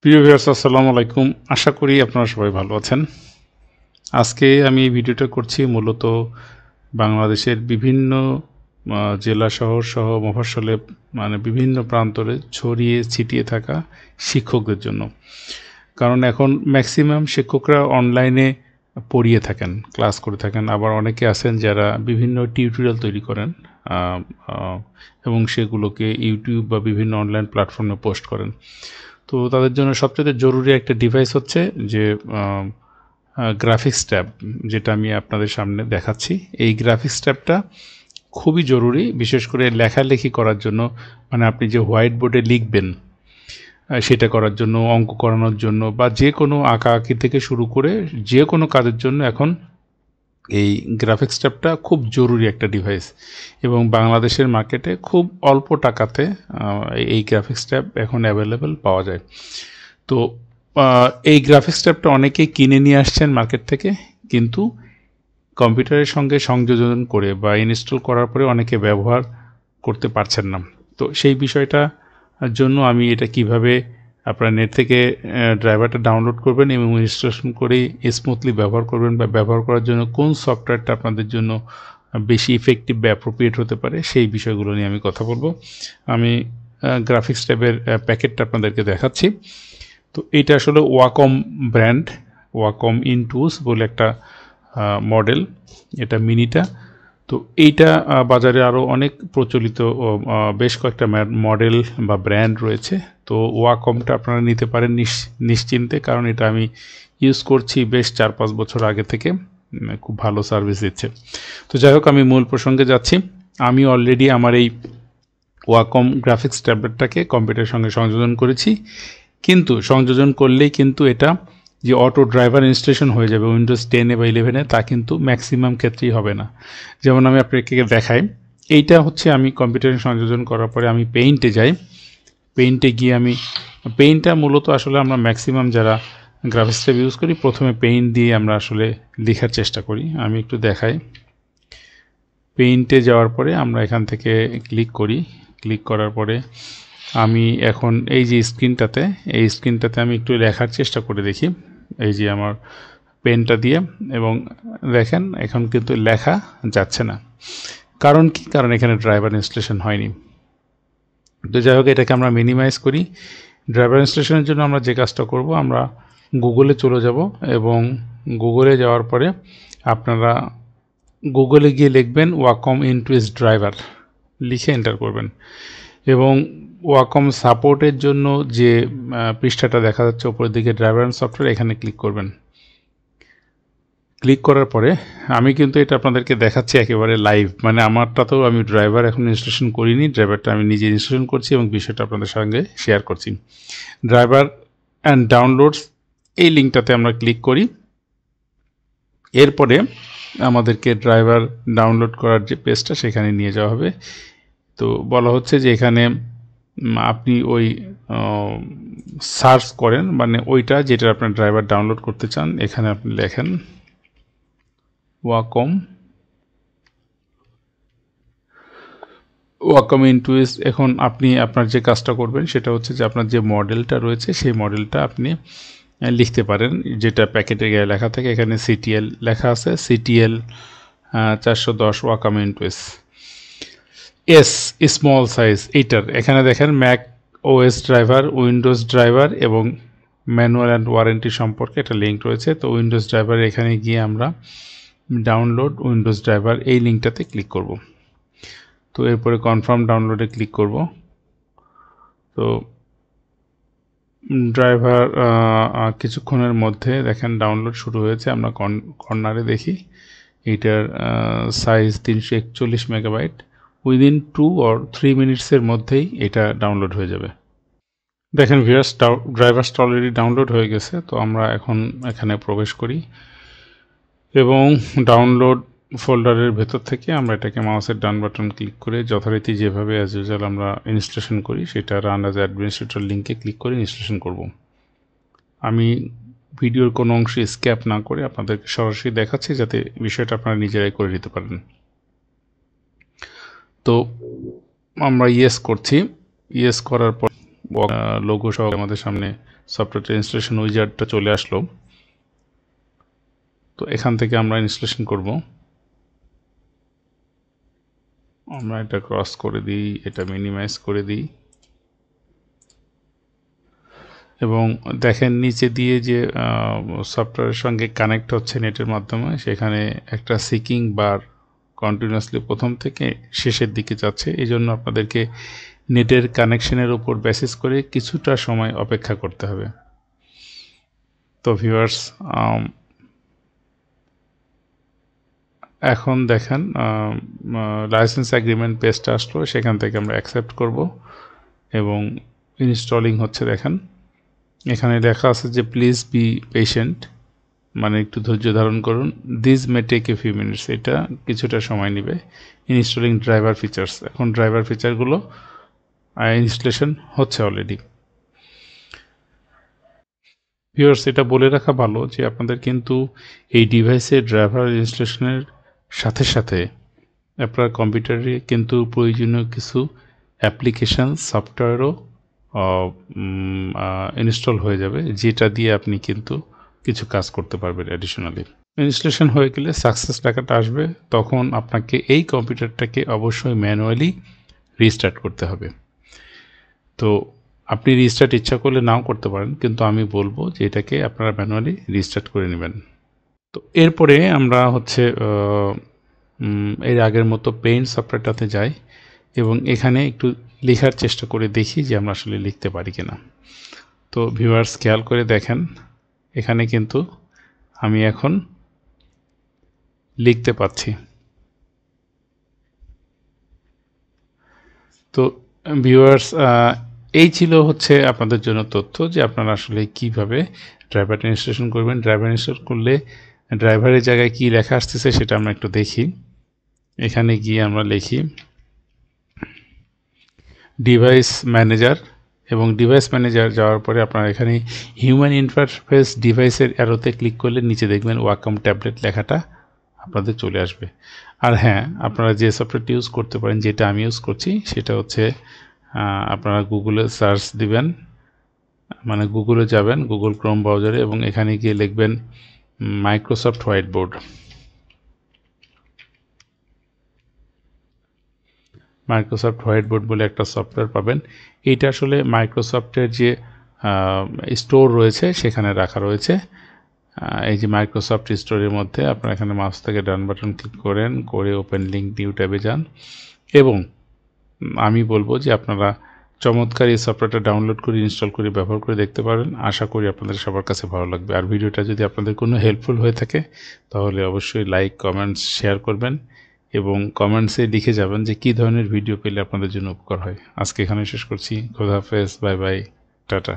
প্রিয় ভিউয়ার্স, আসসালামু আলাইকুম। আশা করি আপনারা সবাই ভালো আছেন। আজকে আমি এই ভিডিওটা করছি মূলত বাংলাদেশের বিভিন্ন জেলা শহর সহ মফস্বলে বিভিন্ন প্রান্তরে ছড়িয়ে ছিটিয়ে থাকা শিক্ষকদের জন্য। কারণ এখন ম্যাক্সিমাম শিক্ষকরা অনলাইনে পড়িয়ে থাকেন, ক্লাস করে থাকেন। আবার অনেকে আছেন যারা বিভিন্ন টিউটোরিয়াল তৈরি করেন এবং সেগুলোকে ইউটিউব বা বিভিন্ন অনলাইন প্ল্যাটফর্মে পোস্ট করেন। তো তাদের জন্য সবচেয়ে জরুরি একটা ডিভাইস হচ্ছে যে গ্রাফিক্স ট্যাব, যেটা আমি আপনাদের সামনে দেখাচ্ছি। এই গ্রাফিক্স ট্যাবটা খুবই জরুরি, বিশেষ করে লেখালেখি করার জন্য। আপনি যে হোয়াইট বোর্ডে লিখবেন সেটা করার জন্য, অঙ্ক করানোর জন্য, বা যে কোনো আঁকাআঁকি থেকে শুরু করে যে কোনো কাজের জন্য এখন এই গ্রাফিক্স ট্যাবটা খুব জরুরি একটা ডিভাইস। এবং বাংলাদেশের মার্কেটে খুব অল্প টাকাতে এই গ্রাফিক্স ট্যাব এখন অ্যাভেলেবেল পাওয়া যায়। তো এই গ্রাফিক্স ট্যাবটা অনেকেই কিনে নিয়ে আসছেন মার্কেট থেকে, কিন্তু কম্পিউটারের সঙ্গে সংযোজন করে বা ইনস্টল করার পরে অনেকে ব্যবহার করতে পারছেন না। তো সেই বিষয়টার জন্য আমি এটা কিভাবে আপনারা নেট থেকে ড্রাইভারটা ডাউনলোড করবেন এবং ইনস্টলেশন করে স্মুথলি ব্যবহার করবেন, বা ব্যবহার করার জন্য কোন সফটওয়্যারটা আপনাদের জন্য বেশি ইফেক্টিভ বা অ্যাপ্রোপ্রিয়েট হতে পারে, সেই বিষয়গুলো নিয়ে আমি কথা বলবো। আমি গ্রাফিক্স ট্যাবের প্যাকেটটা আপনাদেরকে দেখাচ্ছি। তো এইটা আসলে ওয়াকম ব্র্যান্ড, ওয়াকম ইনটুস বলে একটা মডেল, এটা মিনিটা। তো এইটা বাজারে আরও অনেক প্রচলিত বেশ কয়েকটা মডেল বা ব্র্যান্ড রয়েছে। তো ওয়াকমটা আপনারা নিতে পারেন নিশ্চিন্তে, কারণ এটা আমি ইউজ করছি বেশ 4-5 বছর আগে থেকে, খুব ভালো সার্ভিস দিচ্ছে। তো যাই হোক, আমি মূল প্রসঙ্গে যাচ্ছি। আমি অলরেডি আমার এই ওয়াকম গ্রাফিক্স ট্যাবলেটটাকে কম্পিউটারের সঙ্গে সংযোজন করেছি, কিন্তু সংযোজন করলেই কিন্তু এটা যে অটো ড্রাইভার ইনস্টলেশন হয়ে যাবে উইন্ডোজ 10 বা 11-এ, তা কিন্তু ম্যাক্সিমাম ক্ষেত্রেই হবে না। যেমন আমি আপনাকে দেখাই, এইটা হচ্ছে আমি কম্পিউটারে সংযোজন করার পরে আমি পেইন্টে যাই। পেইন্টে গিয়ে আমি পেইন্টটা মূলত আসলে আমরা ম্যাক্সিমাম যারা গ্রাফিক্স ট্যাব ইউজ করি, প্রথমে পেইন্ট দিয়ে আমরা আসলে লেখার চেষ্টা করি। আমি একটু দেখাই। পেইন্টে যাওয়ার পরে আমরা এখান থেকে ক্লিক করি। ক্লিক করার পরে আমি এখন এই যে স্ক্রিনটাতে আমি একটু লেখার চেষ্টা করে দেখি, এই যে আমার পেনটা দিয়ে, এবং দেখেন এখন কিন্তু লেখা যাচ্ছে না। কারণ কি? কারণ এখানে ড্রাইভার ইনস্টলেশন হয়নি। তো যাই হোক, এটাকে আমরা মিনিমাইজ করি। ড্রাইভার ইনস্টলেশনের জন্য আমরা যে কাজটা করব, আমরা গুগলে চলে যাব, এবং গুগলে যাওয়ার পরে আপনারা গুগলে গিয়ে লিখবেন ওয়াকম ইনটুস ড্রাইভার, লিখে এন্টার করবেন। এবং ওয়াকম সাপোর্টের জন্য যে পৃষ্ঠাটা দেখা যাচ্ছে উপরের দিকে, ড্রাইভার অ্যান্ড সফটওয়্যার, এখানে ক্লিক করবেন। ক্লিক করার পরে আমি কিন্তু এটা আপনাদেরকে দেখাচ্ছি একেবারে লাইভ, আমারটাতেও আমি ড্রাইভার এখন ইনস্টলেশন করিনি, ড্রাইভারটা আমি নিজে ইনস্টলেশন করছি এবং বিষয়টা আপনাদের সঙ্গে শেয়ার করছি। ড্রাইভার অ্যান্ড ডাউনলোডস, এই লিঙ্কটাতে আমরা ক্লিক করি। এরপরে আমাদেরকে ড্রাইভার ডাউনলোড করার যে পেজটা, সেখানে নিয়ে যাওয়া হবে। তো বলা হচ্ছে যে এখানে আপনি ওই সার্চ করেন, ওইটা যেটা আপনার ড্রাইভার ডাউনলোড করতে চান, এখানে আপনি লেখেন ওয়াকম ইনটুস। এখন আপনি আপনার যে কাজটা করবেন সেটা হচ্ছে যে আপনার যে মডেলটা রয়েছে সেই মডেলটা আপনি লিখতে পারেন, যেটা প্যাকেটে গায়ে লেখা থাকে। এখানে সিটিএল লেখা আছে, CTL 410 Wacom Intuos S small size. এইটার এখানে দেখেন Mac OS driver, Windows driver এবং ম্যানুয়াল অ্যান্ড ওয়ারেন্টি সম্পর্কে একটা লিঙ্ক রয়েছে। তো উইন্ডোজ ড্রাইভার, এখানে গিয়ে আমরা ডাউনলোড উইন্ডোজ ড্রাইভার এই লিঙ্কটাতে ক্লিক করব। তো এরপরে কনফার্ম ডাউনলোডে ক্লিক করব। তো ড্রাইভার কিছুক্ষণের মধ্যে দেখেন ডাউনলোড শুরু হয়েছে। আমরা কর্নারে দেখি, এইটার সাইজ 341 মেগাবাইট। উইদিন 2 or 3 মিনিটসের মধ্যেই এটা ডাউনলোড হয়ে যাবে। দেখেন ভিউয়ার্স, ড্রাইভারসটা অলরেডি ডাউনলোড হয়ে গেছে। তো আমরা এখন এখানে প্রবেশ করি এবং ডাউনলোড ফোল্ডারের ভেতর থেকে আমরা এটাকে মাউসের ডান বাটন ক্লিক করে যথারীতি যেভাবে অ্যাজ ইউজুয়াল আমরা ইনস্টলেশন করি, সেটা রান অ্যাজ অ্যাডমিনিস্ট্রেটর লিঙ্কে ক্লিক করে ইনস্টলেশন করব। আমি ভিডিওর কোনো অংশ স্ক্যাপ না করে আপনাদেরকে সরাসরি দেখাচ্ছি, যাতে বিষয়টা আপনারা নিজেরাই করে নিতে পারেন। তো আমরা ইয়েস করছি। ইয়েস করার পর লোগো সহ আমাদের সামনে সফটওয়্যারটা ইনস্টলেশন উইজার্ডটা চলে আসলো। তো এখান থেকে আমরা ইনস্টলেশন করব। আমরা এটা ক্রস করে দিই, এটা মিনিমাইজ করে দিই এবং দেখেন নিচে দিয়ে যে সফটওয়্যারের সঙ্গে কানেক্ট হচ্ছে নেটের মাধ্যমে, সেখানে একটা সিকিং বার কন্টিনিউয়াসলি প্রথম থেকে শেষের দিকে যাচ্ছে। এই জন্য আপনাদেরকে নেটের কানেকশনের উপর বেসিস করে কিছুটা সময় অপেক্ষা করতে হবে। তো ভিউয়ার্স, এখন দেখেন লাইসেন্স এগ্রিমেন্ট পেজটা আসলো, সেখান থেকে আমরা অ্যাকসেপ্ট করব এবং ইনস্টলিং হচ্ছে। দেখেন এখানে লেখা আছে যে প্লিজ বি পেশেন্ট, মানে একটু ধৈর্য ধারণ করুন। This may take a few minutes, এটা কিছুটা সময় নেবে। ইনস্টলিং ড্রাইভার ফিচার্স, এখন ড্রাইভার ফিচারগুলো ইনস্টলেশন হচ্ছে অলরেডি। ভিউয়ার্স, এটা বলে রাখা ভালো যে আপনাদের কিন্তু এই ডিভাইসের ড্রাইভার ইনস্টলেশনের সাথে সাথে আপনার কম্পিউটারে কিন্তু প্রয়োজনীয় কিছু অ্যাপ্লিকেশান সফটওয়্যারও ইনস্টল হয়ে যাবে, যেটা দিয়ে আপনি কিন্তু কিছু কাজ করতে পারবেন অ্যাডিশনালি। ইনস্টলেশন হয়ে গেলে সাকসেস লেখাটা আসবে, তখন আপনাকে এই কম্পিউটারটাকে অবশ্যই ম্যানুয়ালি রিস্টার্ট করতে হবে। তো আপনি রিস্টার্ট ইচ্ছা করলে নাও করতে পারেন, কিন্তু আমি বলবো যে এটাকে আপনারা ম্যানুয়ালি রিস্টার্ট করে নেবেন। তো এরপরে আমরা হচ্ছে এর আগের মতো পেইন্ট সফটওয়্যারটাতে যাই এবং এখানে একটু লেখার চেষ্টা করে দেখি যে আমরা আসলে লিখতে পারি কিনা। তো ভিউয়ার্স, খেয়াল করে দেখেন এখানে কিন্তু আমি এখন লিখতে পাচ্ছি। তো ভিউয়ার্স, এই ছিল হচ্ছে আপনাদের জন্য তথ্য যে আপনারা আসলে কিভাবে ড্রাইভারটা ইনস্টলেশন করবেন। ড্রাইভার ইনস্টল করলে ড্রাইভারের জায়গায় কি লেখা আসতেছে সেটা আমরা একটু দেখি। এখানে গিয়ে আমরা লিখি ডিভাইস ম্যানেজার, এবং ডিভাইস ম্যানেজার যাওয়ার পরে আপনারা এখানে হিউম্যান ইন্টারফেস ডিভাইসের অ্যারোতে ক্লিক করলে নিচে দেখবেন ওয়াকম ট্যাবলেট লেখাটা আপনাদের চলে আসবে। আর হ্যাঁ, আপনারা যে সফটওয়্যারটি ইউজ করতে পারেন, যেটা আমি ইউজ করছি, সেটা হচ্ছে আপনারা গুগলে সার্চ দিবেন, মানে গুগলে যাবেন, গুগল ক্রোম ব্রাউজারে, এবং এখানে গিয়ে লিখবেন Microsoft white board. Microsoft white board বলে একটা সফটওয়্যার পাবেন। এইটা আসলে মাইক্রোসফটের যে স্টোর রয়েছে সেখানে রাখা রয়েছে। এই যে মাইক্রোসফট স্টোরের মধ্যে আপনারা এখানে মাউস থেকে ডান বাটন ক্লিক করেন, করে ওপেন লিঙ্ক নিউ ট্যাবে যান এবং আমি বলবো যে আপনারা চমৎকার এই সফটওয়্যারটা ডাউনলোড করে ইনস্টল করে ব্যবহার করে দেখতে পারেন। আশা করি আপনাদের সবার কাছে ভালো লাগবে। আর ভিডিওটা যদি আপনাদের কোনো হেল্পফুল হয়ে থাকে তাহলে অবশ্যই লাইক, কমেন্টস, শেয়ার করবেন এবং কমেন্টসে লিখে যাবেন যে কী ধরনের ভিডিও পেলে আপনাদের জন্য উপকার হয়। আজকে এখানে শেষ করছি। খোদা হাফেজ, বাই বাই, টাটা।